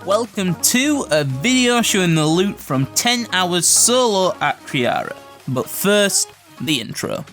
Welcome to a video showing the loot from 10 hours solo at Kree'arra. But first, the intro.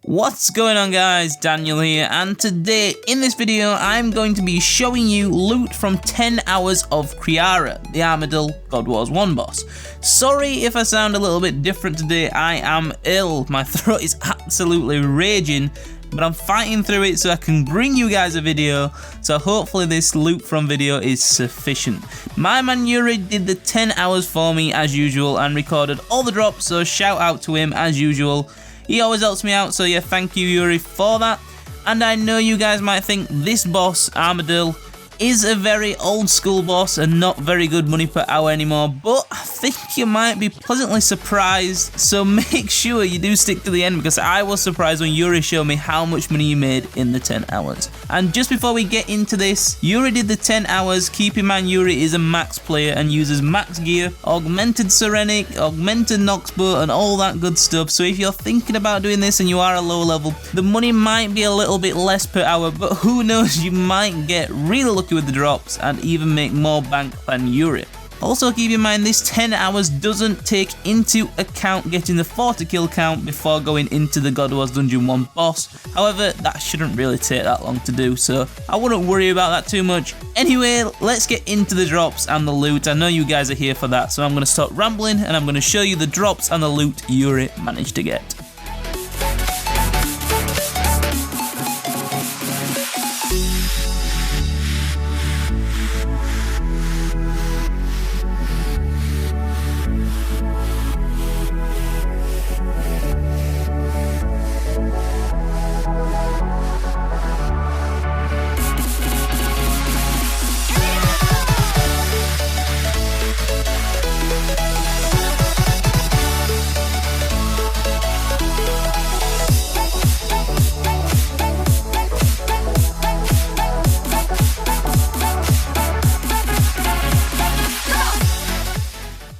What's going on guys, Daniel here, and today in this video I'm going to be showing you loot from 10 hours of Kree'arra, the Armadillo God Wars 1 boss. Sorry if I sound a little bit different today, I am ill, my throat is absolutely raging, but I'm fighting through it so I can bring you guys a video, so hopefully this loot from video is sufficient. My man Youri did the 10 hours for me as usual and recorded all the drops, so shout out to him as usual. He always helps me out, so yeah, thank you Youri for that. And I know you guys might think this boss, Armadillo, is a very old school boss and not very good money per hour anymore, but I think you might be pleasantly surprised, so make sure you do stick to the end because I was surprised when Youri showed me how much money he made in the 10 hours. And just before we get into this, Youri did the 10 hours, keep in mind Youri is a max player and uses max gear, augmented Serenic, augmented Noxbow and all that good stuff, so if you're thinking about doing this and you are a low level, the money might be a little bit less per hour, but who knows, you might get really lucky with the drops and even make more bank than Youri. Also keep in mind this 10 hours doesn't take into account getting the 40 kill count before going into the God Wars Dungeon 1 boss. However, that shouldn't really take that long to do, so I wouldn't worry about that too much. Anyway, let's get into the drops and the loot. I know you guys are here for that, so I'm going to stop rambling and I'm going to show you the drops and the loot Youri managed to get.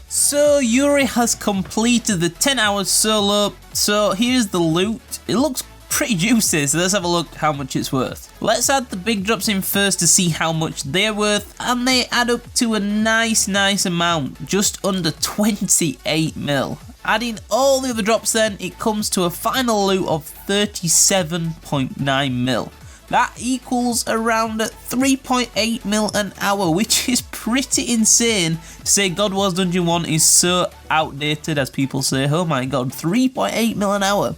So Youri has completed the 10 hours solo, so here's the loot. It looks pretty juicy, so let's have a look how much it's worth. Let's add the big drops in first to see how much they're worth, and they add up to a nice amount, just under 28 mil. Adding all the other drops then, it comes to a final loot of 37.9 mil. That equals around 3.8 mil an hour, which is pretty insane to say God Wars Dungeon 1 is so outdated, as people say. Oh my god, 3.8 mil an hour.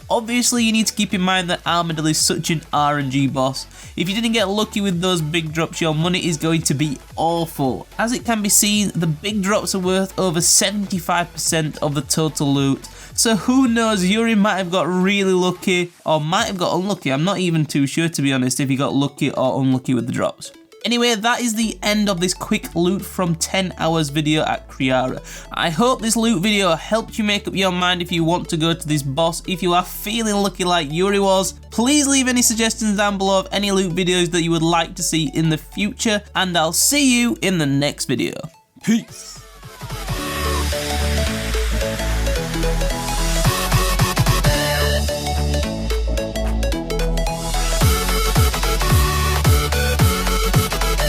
Obviously, you need to keep in mind that Armadillo is such an RNG boss. If you didn't get lucky with those big drops, your money is going to be awful. As it can be seen, the big drops are worth over 75% of the total loot. So who knows, Youri might have got really lucky or might have got unlucky. I'm not even too sure, to be honest, if he got lucky or unlucky with the drops. Anyway, that is the end of this quick loot from 10 hours video at Kree'arra. I hope this loot video helped you make up your mind if you want to go to this boss. If you are feeling lucky like Youri was, please leave any suggestions down below of any loot videos that you would like to see in the future, and I'll see you in the next video. Peace!